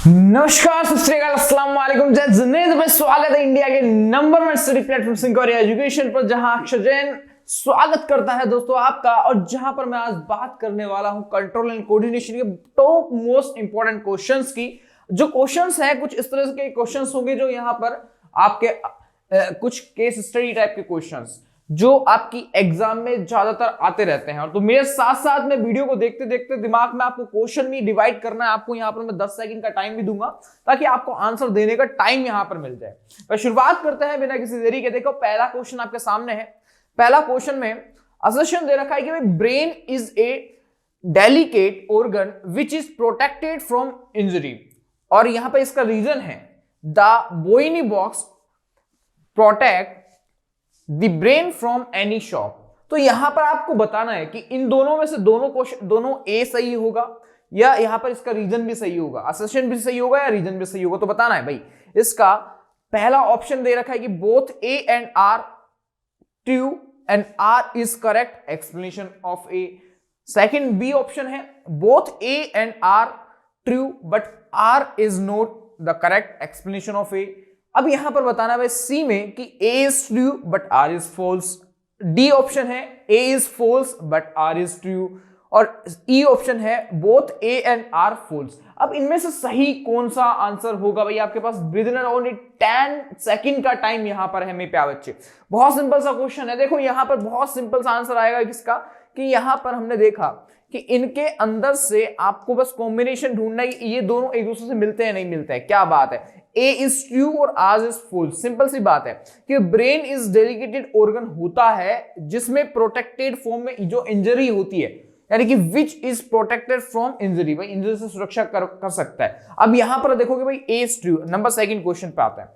नमस्कार, सत श्री अकाल, अस्सलाम वालेकुम, जय जुनेद में स्वागत है इंडिया के नंबर 1 स्टडी प्लेटफॉर्म सिंकोरी एजुकेशन पर, जहां अक्षर जैन स्वागत करता है दोस्तों आपका। और जहां पर मैं आज बात करने वाला हूं कंट्रोल एंड कोऑर्डिनेशन के टॉप मोस्ट इंपॉर्टेंट क्वेश्चंस की। जो क्वेश्चंस हैं कुछ इस तरह के क्वेश्चंस होंगे जो यहां पर आपके कुछ केस स्टडी टाइप के क्वेश्चंस जो आपकी एग्जाम में ज्यादातर आते रहते हैं। और तो मेरे साथ साथ में वीडियो को देखते देखते दिमाग में आपको क्वेश्चन भी डिवाइड करना है। आपको यहाँ पर मैं 10 सेकंड का टाइम भी दूंगा ताकि आपको आंसर देने का टाइम यहाँ पर मिल जाए। तो शुरुआत करते हैं बिना किसी देरी के। देखो, पहला क्वेश्चन आपके सामने है। पहला क्वेश्चन में असर्शन दे रखा है कि brain is a delicate organ which is protected from injury. और यहां पर इसका रीजन है the bony box protect the brain from any shock. तो यहां पर आपको बताना है कि इन दोनों में से दोनों ए सही होगा या यहां पर इसका रीजन भी सही होगा, असर्शन भी सही होगा या रीजन भी सही होगा। तो बताना है भाई। इसका पहला ऑप्शन दे रखा है कि both A and R true and R is correct explanation of A. Second B option है both A and R true but R is not the correct explanation of A. अब यहां पर बताना है सी में कि A is true but R is false. D option है A is false but R is true. और E option है both A and R false. अब इनमें से सही कौन सा आंसर होगा भाई? आपके पास विदिन ओनली 10 सेकंड का टाइम यहां पर है मेरे प्यारे बच्चे। बहुत सिंपल सा क्वेश्चन है। देखो यहां पर बहुत सिंपल सा आंसर आएगा किसका कि यहां पर हमने देखा कि इनके अंदर से आपको बस कॉम्बिनेशन ढूंढना है कि ये दोनों एक दूसरे से मिलते हैं नहीं मिलते हैं। क्या बात है, ए इज ट्रू और आर इज फॉल्स। सिंपल सी बात है कि ब्रेन इज डेडिकेटेड ऑर्गन होता है जिसमें प्रोटेक्टेड फॉर्म में जो इंजरी होती है, यानी कि विच इज प्रोटेक्टेड फ्रॉम इंजरी, भाई इंजरी से सुरक्षा कर सकता है। अब यहां पर देखोगे भाई A is true. Number second question पे आता है।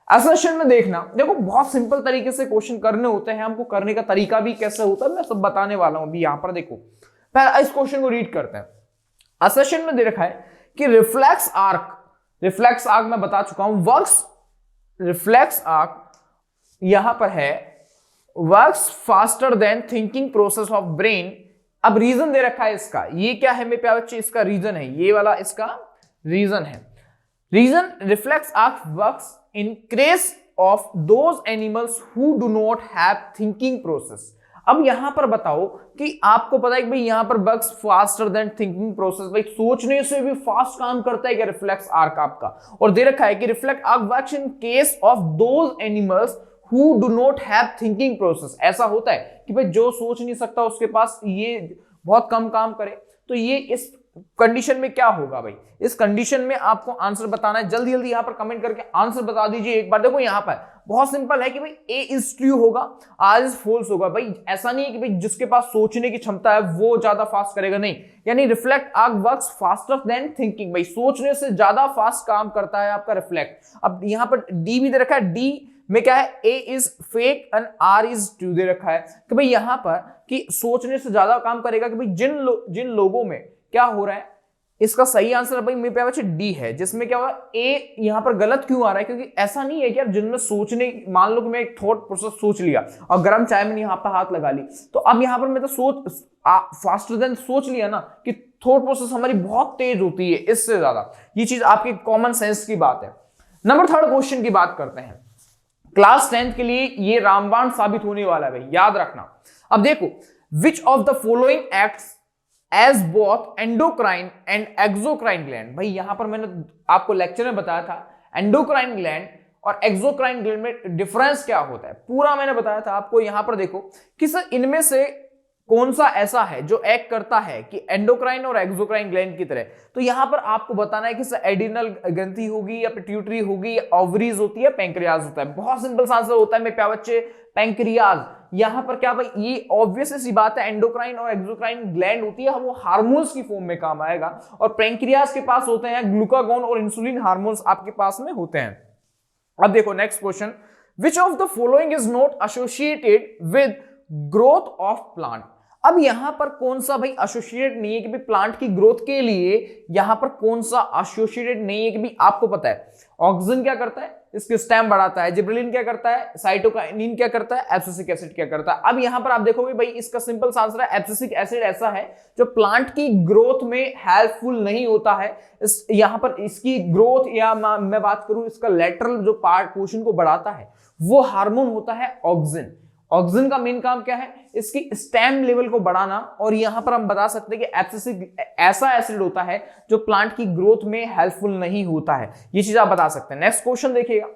असर्शन में देखना, देखो बहुत सिंपल तरीके से क्वेश्चन करने होते हैं। हमको करने का तरीका भी कैसे होता है मैं सब बताने वाला हूं। अभी यहां पर देखो, पहले इस क्वेश्चन को रीड करते हैं। असर्शन में दे रखा है कि रिफ्लेक्स आर्क मैं बता चुका हूं, वर्क्स रिफ्लेक्स आर्क यहां पर है works faster than thinking process of brain. अब रीजन दे रखा है इसका, ये क्या है मेरे प्यारे बच्चे? इसका रीजन है ये वाला, इसका रीजन है। Reason reflex arc works in case of those animals who do not have thinking process. अब यहां पर बताओ कि आपको पता है कि भाई यहां पर works faster than thinking process, भाई सोचने से भी फास्ट काम करता है क्या रिफ्लेक्स आर्क आपका? और दे रखा है कि reflex arc works in case of those animals who do not have thinking process. ऐसा होता है कि भाई जो सोच नहीं सकता उसके पास ये बहुत कम काम करे। तो ये इस कंडीशन में क्या होगा भाई? इस कंडीशन में आपको आंसर बताना है। जल्दी जल्दी यहां पर कमेंट करके आंसर बता दीजिए एक बार। देखो यहां पर बहुत सिंपल है कि भाई ए इज ट्रू होगा, आर इज फॉल्स होगा। भाई ऐसा नहीं है कि भाई जिसके पास सोचने की क्षमता है वो ज्यादा फास्ट करेगा, नहीं। यानी reflect arc works faster than thinking, भाई सोचने से ज्यादा फास्ट काम करता है आपका रिफ्लेक्ट। अब यहां पर डी भी दे रखा है, डी में क्या है? A is fake and R is true दे रखा है कि भाई यहां पर कि सोचने से ज्यादा काम करेगा कि भाई जिन लोगों में क्या हो रहा है। इसका सही आंसर भाई मेरे प्यारे बच्चे डी है, जिसमें क्या होगा ए यहां पर गलत क्यों आ रहा है? क्योंकि ऐसा नहीं है कि यार जिनमें सोचने, मान लो कि मैं एक थॉट प्रोसेस सोच लिया और गर्म चाय में यहां पर हाथ लगा ली, तो अब यहां पर मैं तो सोच फास्टर देन सोच लिया ना कि थॉट प्रोसेस हमारी बहुत तेज होती है इससे ज्यादा। ये चीज आपकी कॉमन सेंस की बात है। नंबर थर्ड क्वेश्चन की बात करते हैं। क्लास 10th के लिए ये रामबाण साबित होने वाला है भाई, याद रखना। अब देखो, which of the following acts as both endocrine and exocrine gland. भाई यहां पर मैंने आपको लेक्चर में बताया था एंडोक्राइन ग्लैंड और एक्सोक्राइन ग्लैंड में डिफरेंस क्या होता है, पूरा मैंने बताया था आपको। यहां पर देखो कि सर इनमें से कौन सा ऐसा है जो एक्ट करता है कि एंडोक्राइन और एक्सोक्राइन ग्लैंड की तरह। तो यहां पर आपको बताना है कि सर एडिनल ग्रंथि होगी या पिट्यूटरी होगी या ओवरीज होती है, पैंक्रियाज होता है। बहुत सिंपल सा आंसर होता है मेरे प्यारे बच्चे, पैंक्रियाज। यहां पर क्या भाई, ये ऑब्वियस सी बात है, एंडोक्राइन और एक्सोक्राइन ग्लैंड होती है, वो हार्मोन्स की फॉर्म में काम आएगा। और पैंक्रियाज के पास होते हैं ग्लूकागॉन और इंसुलिन हार्मोन्स आपके पास में होते हैं। अब देखो next question, which of the following is not associated with growth of plant. अब यहां पर कौन सा भाई एसोसिएटेड नहीं है कि भाई प्लांट की ग्रोथ के लिए यहां पर कौन सा एसोसिएटेड नहीं है कि भाई आपको पता है ऑक्सीजन क्या करता है, इसके स्टेम बढ़ाता है, जिब्रेलिन क्या करता है, साइटोकाइनिन क्या करता है, एब्सिसिक एसिड क्या करता है। अब यहां पर आप देखोगे भाई इसका सिंपल सा आंसर है एब्सिसिक एसिड ऐसा है जो प्लांट की ग्रोथ में हेल्पफुल नहीं होता है। यहां पर इसकी ग्रोथ या मैं बात करूं इसका लेटरल जो पार्ट पोर्शन को बढ़ाता है वो हार्मोन होता है ऑक्सिन। ऑक्सिन का मेन काम क्या है, इसकी स्टेम लेवल को बढ़ाना, और यहां पर हम बता सकते हैं कि एब्सिसिक ऐसा एसिड होता है जो प्लांट की ग्रोथ में हेल्पफुल नहीं होता है। ये चीज आप बता सकते हैं। नेक्स्ट क्वेश्चन देखिएगा,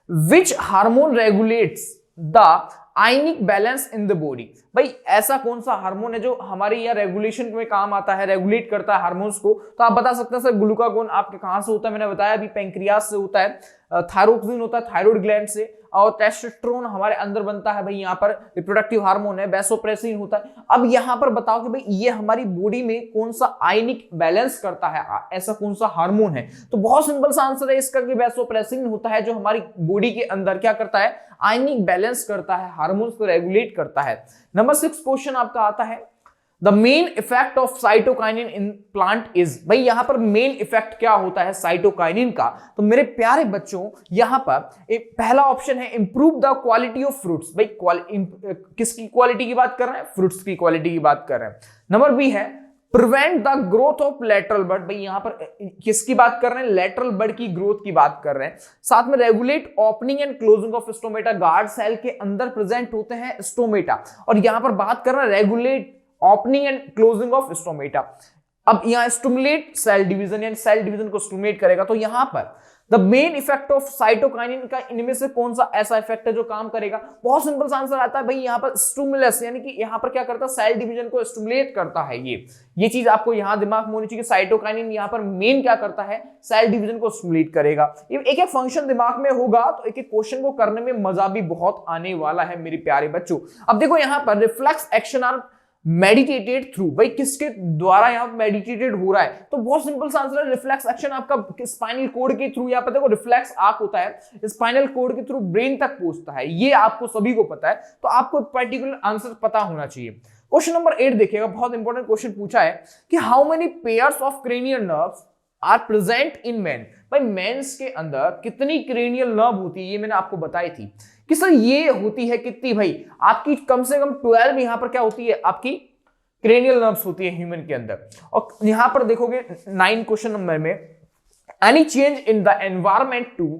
which hormone regulates the ionic balance in the body. भाई ऐसा कौन सा हार्मोन है जो हमारी या रेगुलेशन में काम आता है, रेगुलेट करता है हार्मोन्स को। तो आप बता सकते हैं सर ग्लूकागोन आपके कहां से होता है, मैंने बताया अभी पैंक्रियास से होता है, थायरोक्सिन होता है थायराइड ग्लैंड से, और टेस्टोस्टेरोन हमारे अंदर बनता है भाई यहाँ पर रिप्रोडक्टिव हार्मोन है, वैसोप्रेसिन होता है। अब यहाँ पर बताओ कि भाई ये हमारी बॉडी में कौन सा आयनिक बैलेंस करता है, ऐसा कौन सा हार्मोन है। तो बहुत सिंपल सा आंसर है इसका कि वैसोप्रेसिन होता है जो हमारी बॉडी के अंदर क्या करता है, आयनिक बैलेंस करता है, हार्मोन्स को रेगुलेट करता है। नंबर 6 क्वेश्चन आपका आता है, the main effect of cytokinin in plant is. भाई यहां पर मेन इफेक्ट क्या होता है साइटोकाइनिन का। तो मेरे प्यारे बच्चों यहां पर एक पहला ऑप्शन है improve the quality of fruits. भाई किसकी क्वालिटी की बात कर रहे हैं, फ्रूट्स की क्वालिटी की बात कर रहे हैं। नंबर बी है prevent the growth of lateral bud. भाई यहां पर किसकी बात कर रहे हैं, लेटरल बड की ग्रोथ की बात कर रहे हैं। साथ में regulate opening and closing of stomata, guard cell के अंदर प्रेजेंट होते हैं स्टोमेटा, और यहां पर बात कर रहे हैं regulate opening and closing of stomata. अब यहां स्टिमुलेट सेल डिवीजन, यानी सेल डिवीजन को स्टिमुलेट करेगा। तो यहां पर the main effect of cytokinin का इनमें से कौन सा ऐसा इफेक्ट है जो काम करेगा। बहुत सिंपल सा आंसर आता है भाई यहां पर स्टिमुलस, यानी कि यहां पर क्या करता है सेल डिवीजन को स्टिमुलेट करता है। ये चीज आपको यहां दिमाग में होनी चाहिए, साइटोकाइनिन यहां पर मेन क्या करता है, सेल डिवीजन को स्टिमुलेट करेगा। ये एक एक फंक्शन दिमाग में होगा तो एक एक क्वेश्चन को करने में मजा भी बहुत आने वाला है मेरे प्यारे बच्चों। अब देखो यहां पर reflex action are meditated through. भाई किसके द्वारा यहां मेडिटेटेड हो रहा है, तो बहुत सिंपल सा आंसर है रिफ्लेक्स एक्शन आपका स्पाइनल कोड के थ्रू। यहां पर देखो रिफ्लेक्स आर्क होता है, स्पाइनल कोड के थ्रू ब्रेन तक पहुंचता है, ये आपको सभी को पता है, तो आपको पर्टिकुलर आंसर पता होना चाहिए। क्वेश्चन नंबर 8 देखिएगा, बहुत इंपॉर्टेंट क्वेश्चन पूछा है कि how many pairs of cranial nerves are present in man. भाई मेंस के अंदर कितनी क्रेनियल नर्व होती है, ये मैंने आपको बताई थी कि सर ये होती है कितनी, भाई आपकी कम से कम 12 यहां पर क्या होती है, आपकी क्रेनियल नर्व्स होती है ह्यूमन के अंदर। और यहां पर देखोगे 9 क्वेश्चन नंबर में, any change in the environment to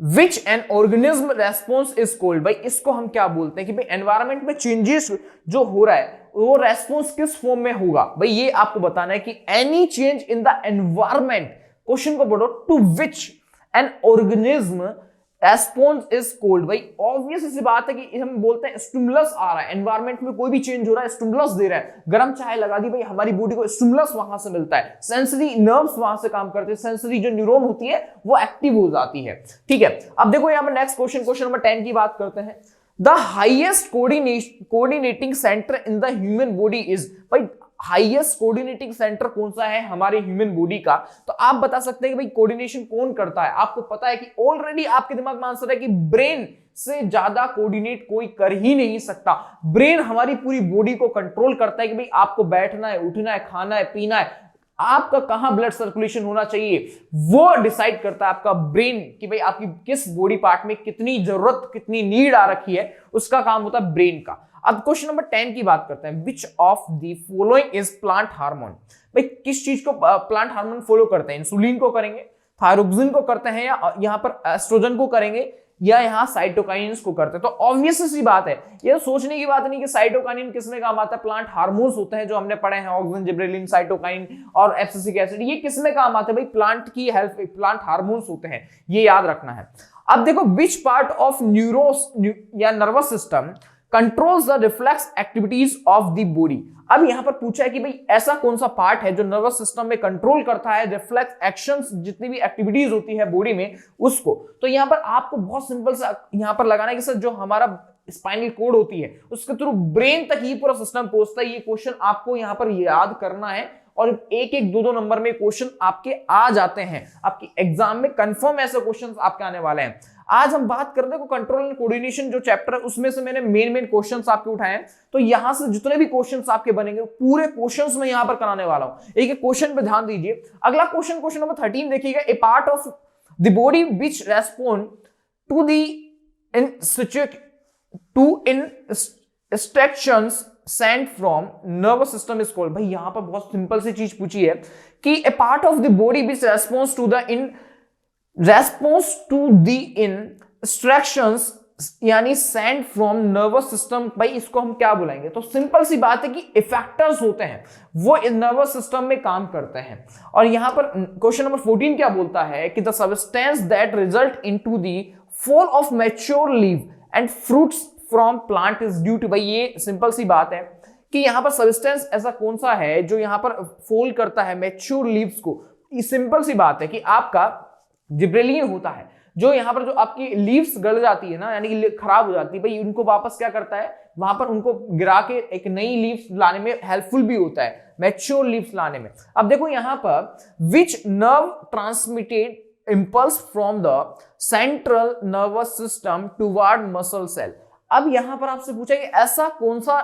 which an organism response is called. भाई इसको हम क्या बोलते हैं कि भाई एनवायरमेंट में चेंजेस जो हो रहा है वो रेस्पॉन्स किस फॉर्म में होगा। भाई ये आपको बताना है कि any change in the environment, question को पढ़ो, to which an organism response is called. भाई ऑब्वियस सी बात है कि हम बोलते हैं स्टिमुलस आ रहा है, एनवायरमेंट में कोई भी चेंज हो रहा है स्टिमुलस दे रहा है, गर्म चाय लगा दी भाई हमारी बॉडी को स्टिमुलस वहां से मिलता है, सेंसरी नर्व्स वहां से काम करते हैं, सेंसरी जो न्यूरॉन होती है वो एक्टिव हो जाती है। ठीक है, अब देखो यहां पर नेक्स्ट क्वेश्चन, क्वेश्चन नंबर 10 की बात करते हैं। The highest coordinating centre in the human body is. भाई हाईएस्ट कोऑर्डिनेटिंग सेंटर कौन सा है हमारे ह्यूमन बॉडी का, तो आप बता सकते हैं कि भाई कोऑर्डिनेशन कौन करता है। आपको पता है कि ऑलरेडी आपके दिमाग में आंसर है कि ब्रेन से ज्यादा कोऑर्डिनेट कोई कर ही नहीं सकता। ब्रेन हमारी पूरी बॉडी को कंट्रोल करता है कि भाई आपको बैठना है, उठना है, खाना है, पीना है, आपका कहां ब्लड सर्कुलेशन होना चाहिए वो डिसाइड करता है आपका ब्रेन, कि भाई आपकी किस बॉडी पार्ट में कितनी जरूरत, कितनी नीड आ रखी है, उसका काम होता है ब्रेन का। अब क्वेश्चन नंबर 10 की बात करते हैं, विच of the following is plant hormone. भाई किस चीज को प्लांट हार्मोन फॉलो करते हैं, इंसुलिन को करेंगे, थायरोक्सिन को करते हैं, या यहां पर एस्ट्रोजन को करेंगे, या यहां साइटोकाइनिन को करते हैं। तो ऑब्वियस सी बात है, ये सोचने की बात नहीं कि साइटोकाइनिन किसमें काम आता है, प्लांट हार्मोन्स होते हैं जो हमने पढ़े हैं, ऑक्सिन, जिब्रेलिन, साइटोकाइनिन और एब्सिसिक एसिड, ये किसमें काम आते हैं भाई, प्लांट की हेल्थ, प्लांट हार्मोन्स होते हैं, ये याद रखना है। अब देखो विच पार्ट ऑफ न्यूरोस या nervous system controls the reflex activities of the body. अब यहां पर पूछा है कि भाई ऐसा कौन सा पार्ट है जो नर्वस सिस्टम में कंट्रोल करता है रिफ्लेक्स एक्शंस, जितनी भी एक्टिविटीज होती है बॉडी में उसको। तो यहां पर आपको बहुत सिंपल सा यहां पर लगाना है कि सर जो हमारा स्पाइनल कोड होती है उसके थ्रू ब्रेन तक ये पूरा सिस्टम पहुंचता है। ये क्वेश्चन आपको यहां पर याद करना है और एक एक दो दो नंबर में क्वेश्चन आपके आ जाते हैं, आपकी एग्जाम में कंफर्म ऐसे क्वेश्चन आपके आने वाले हैं। आज हम बात कर रहे हैं कंट्रोल एंड कोऑर्डिनेशन जो चैप्टर है उसमें से मैंने मेन क्वेश्चंस आपके उठाए हैं, तो यहां से जितने भी क्वेश्चंस आपके बनेंगे पूरे क्वेश्चंस मैं यहां पर कराने वाला हूं। एक एक क्वेश्चन पे ध्यान दीजिए। अगला क्वेश्चन नंबर 13 देखिएगा, a part of the body which respond to the instructions sent from nervous system is called. भाई यहां पर बहुत सिंपल सी चीज पूछी है कि a part of the body which response to the instructions यानी सेंट फ्रॉम नर्वस सिस्टम, भाई इसको हम क्या बुलाएंगे? तो सिंपल सी बात है कि इफेक्टर्स होते हैं वो नर्वस सिस्टम में काम करते हैं। और यहां पर क्वेश्चन नंबर 14 क्या बोलता है कि the substance that result into the fall of mature leave and fruits from plant is due to. भाई ये सिंपल सी बात है कि यहां पर सब्सटेंस ऐसा कौन सा है जो यहां पर फॉल करता है मैच्योर लीव्स को। ये सिंपल सी बात है कि आपका जिब्रेलिन होता है जो यहां पर जो आपकी लीव्स गल जाती है ना, यानी कि खराब हो जाती है, भाई उनको वापस क्या करता है, वहां पर उनको गिरा के एक नई लीव्स लाने में हेल्पफुल भी होता है, मैच्योर लीव्स लाने में। अब देखो यहां पर which nerve transmitted impulse from the central nervous system toward muscle cell. अब यहां पर आपसे पूछा कि ऐसा कौन सा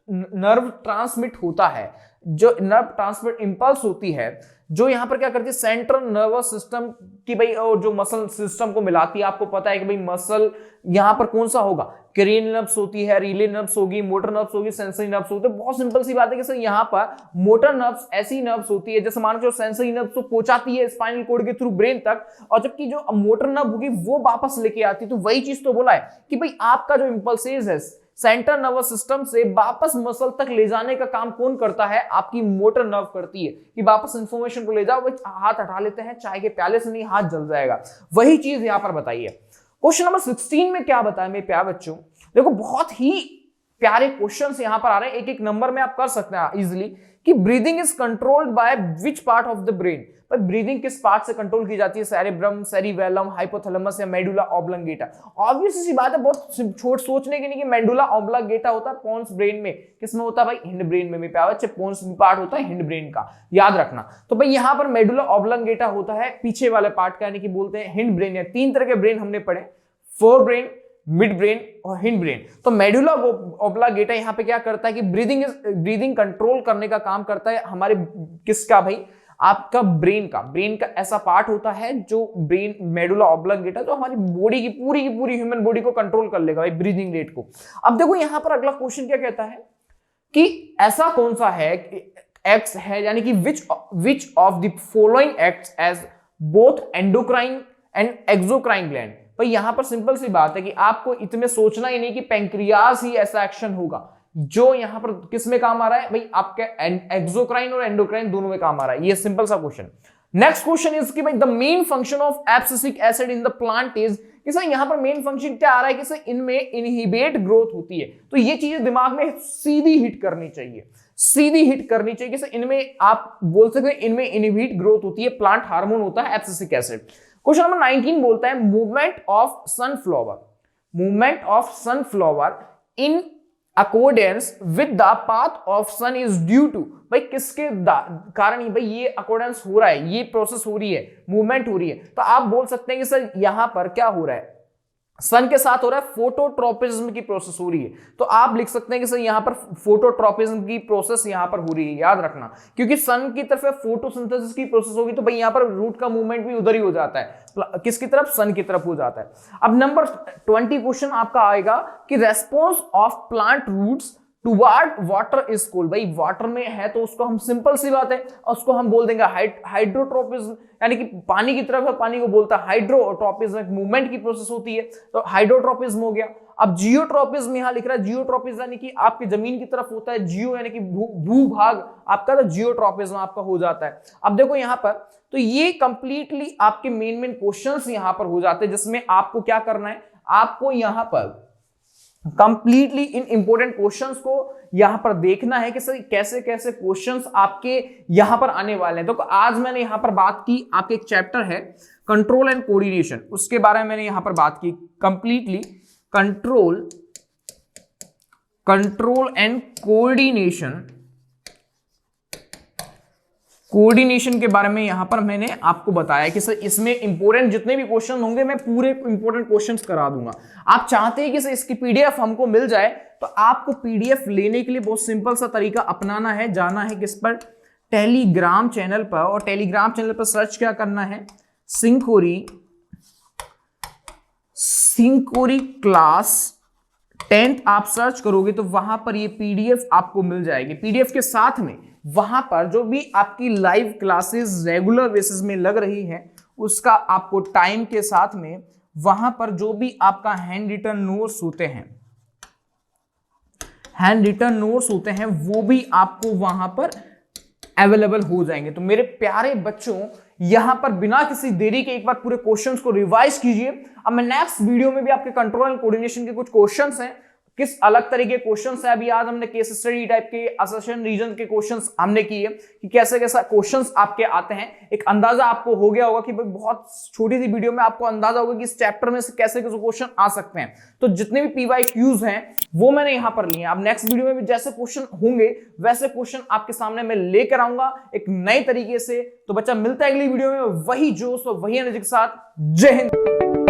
नर्व ट्रांसमिट होता है, जो नर्व ट्रांसमिट इंपल्स होती है जो यहां पर क्या करती है सेंट्रल नर्वस सिस्टम की, भाई और जो मसल सिस्टम को मिलाती है। आपको पता है कि भाई मसल यहां पर कौन सा होगा, क्रेनियल नर्व्स होती है, रिले नर्व्स होगी, मोटर नर्व्स होगी, सेंसरी नर्व्स होती है। बहुत सिंपल सी बात है कि सर यहां पर मोटर नर्व्स ऐसी नर्व्स होती है जैसे मान लो सेंसरी नर्व्स तो पहुंचाती है स्पाइनल कॉर्ड के थ्रू ब्रेन तक, और जबकि जो मोटर नर्व होगी वो वापस लेके आती है। तो वही चीज तो बोला है कि भाई आपका जो इंपल्सेस है सेंट्रल नर्वस सिस्टम से वापस मसल तक ले जाने का काम कौन करता है, आपकी मोटर नर्व करती है कि वापस इंफॉर्मेशन को ले जाओ। वो हाथ हटा लेते हैं, चाय के प्याले से नहीं हाथ जल जाएगा। वही चीज यहां पर बताइए। क्वेश्चन नंबर 16 में क्या बताया मेरे प्यारे बच्चों, देखो बहुत ही प्यारे क्वेश्चंस यहां पर आ रहे हैं, एक एक नंबर में आप कर सकते हैं इजीली कि breathing is controlled by which part of the brain. पर ब्रीदिंग किस पार्ट से कंट्रोल की जाती है, सेरेब्रम, सेरिबेलम, हाइपोथैलेमस या मेडुला ऑब्लंगेटा। ऑब्वियस सी बात है, बहुत छोट सोचने की नहीं कि मेडुला ऑब्लंगेटा होता है पोन्स ब्रेन में, किसमें होता है भाई हिंड ब्रेन में। प्यारे बच्चे पोन्स पार्ट होता है हिंड ब्रेन का, याद रखना। तो भाई यहां पर मेडुला ऑब्लंगेटा होता है पीछे वाले पार्ट का, यानी कि बोलते हैं हिंड ब्रेन। या तीन तरह के ब्रेन हमने पढ़े, फोर ब्रेन, मिड ब्रेन और हिंड ब्रेन। तो मेडुला ऑब्लंगेटा यहां पे क्या करता है कि ब्रीदिंग कंट्रोल करने का काम करता है हमारे किसका भाई, आपका ब्रेन का ऐसा पार्ट होता है जो ब्रेन मेडुला ऑब्लंगेटा जो हमारी बॉडी की पूरी ह्यूमन बॉडी को कंट्रोल कर लेगा भाई ब्रीदिंग रेट को। अब देखो यहां पर अगला क्वेश्चन क्या कहता है कि ऐसा कौन सा है एक्ट्स है, यानी कि which of the following acts as both endocrine and exocrine gland. भाई यहां पर सिंपल सी बात है कि आपको इतने सोचना ही नहीं कि पैंक्रियास ही ऐसा एक्शन होगा जो यहां पर किस में काम आ रहा है, भाई आपके एक्सोक्राइन और एंडोक्राइन दोनों में काम आ रहा है। ये सिंपल सा क्वेश्चन। नेक्स्ट क्वेश्चन इज कि भाई the main function of abscisic acid in the plant is कि सर यहां पर मेन फंक्शन क्या आ रहा है कि सर इनमें इनहिबिट ग्रोथ होती है। तो ये चीज दिमाग में सीधी हिट करनी चाहिए कि सर इनमें आप बोल सकते हैं इनमें इनहिबिट ग्रोथ होती है, प्लांट हार्मोन होता है एब्सिसिक एसिड। क्वेश्चन नंबर 19 बोलता है movement of sunflower in accordance with the path of sun is due to. भाई किसके कारण ही भाई ये अकॉर्डेंस हो रहा है, ये प्रोसेस हो रही है, मूवमेंट हो रही है। तो आप बोल सकते हैं कि सर यहां पर क्या हो रहा है, सन के साथ हो रहा है फोटोट्रोपिज्म की प्रोसेस हो रही है। तो आप लिख सकते हैं कि सर यहां पर फोटोट्रोपिज्म की प्रोसेस यहां पर हो रही है, याद रखना, क्योंकि सन की तरफ फोटोसिंथेसिस की प्रोसेस होगी तो भाई यहां पर रूट का मूवमेंट भी उधर ही हो जाता है, किसकी तरफ, सन की तरफ हो जाता है। अब नंबर 20 क्वेश्चन आपका आएगा कि response of plant roots toward water is called. भाई वाटर में है तो उसको हम सिंपल सी बात है उसको हम बोल देंगे हाइड्रोट्रोपिज्म, यानी कि पानी की तरफ है, पानी को बोलता है हाइड्रोट्रोपिज्म, मूवमेंट की प्रोसेस होती है तो हाइड्रोट्रोपिज्म हो गया। अब जियोट्रोपिज्म यहां लिख रहा है, जियोट्रोपिज्म यानी कि आपकी जमीन की तरफ होता है, जियो यानी कि भूभाग आपका, तो जियोट्रोपिज्म आपका हो जाता है। अब देखो यहां पर तो ये कंप्लीटली आपके मेन क्वेश्चंस यहां पर हो जाते हैं जिसमें आपको क्या करना है, आपको यहां पर कंप्लीटली इन इंपॉर्टेंट क्वेश्चंस को यहां पर देखना है कि सर कैसे कैसे क्वेश्चंस आपके यहां पर आने वाले हैं। तो आज मैंने यहां पर बात की, आपके एक चैप्टर है कंट्रोल एंड कोऑर्डिनेशन, उसके बारे में मैंने यहां पर बात की completely, control and coordination coordination के बारे में यहां पर मैंने आपको बताया कि सर इसमें इंपॉर्टेंट जितने भी क्वेश्चन होंगे मैं पूरे इंपॉर्टेंट क्वेश्चंस करा दूंगा। आप चाहते हैं कि सर इसकी पीडीएफ हमको मिल जाए, तो आपको पीडीएफ लेने के लिए बहुत सिंपल सा तरीका अपनाना है। जाना है किस पर, टेलीग्राम चैनल पर, और टेलीग्राम चैनल पर सर्च क्या करना है, सिंकोरी क्लास 10th आप सर्च करोगे तो वहां पर ये पीडीएफ आपको मिल जाएगी। पीडीएफ के साथ में वहां पर जो भी आपकी लाइव क्लासेस रेगुलर बेसिस में लग रही है उसका आपको टाइम के साथ में वहां पर जो भी आपका हैंड रिटन नोट्स होते हैं वो भी आपको वहां पर अवेलेबल हो जाएंगे। तो मेरे प्यारे बच्चों, यहां पर बिना किसी देरी के एक बार पूरे क्वेश्चंस को रिवाइज कीजिए। अब मैं नेक्स्ट वीडियो में भी आपके कंट्रोल एंड कोऑर्डिनेशन के कुछ क्वेश्चंस हैं, किस अलग तरीके क्वेश्चंस है। अभी आज हमने केस स्टडी टाइप के असोसिएशन रीजन के क्वेश्चंस हमने किए कि कैसे कैसा क्वेश्चंस आपके आते हैं। एक अंदाजा आपको हो गया होगा कि भाई बहुत छोटी सी वीडियो में आपको अंदाजा होगा कि इस चैप्टर में से कैसे कैसे क्वेश्चन आ सकते हैं। तो जितने भी पीवाईक्यूज हैं वो मैंने यहां पर लिए। अब नेक्स्ट वीडियो में भी जैसे क्वेश्चन होंगे वैसे क्वेश्चन आपके सामने मैं लेकर आऊंगा एक नए तरीके से। तो बच्चा मिलता है अगली वीडियो में वही जोश और वही एनर्जी के साथ। जय हिंद।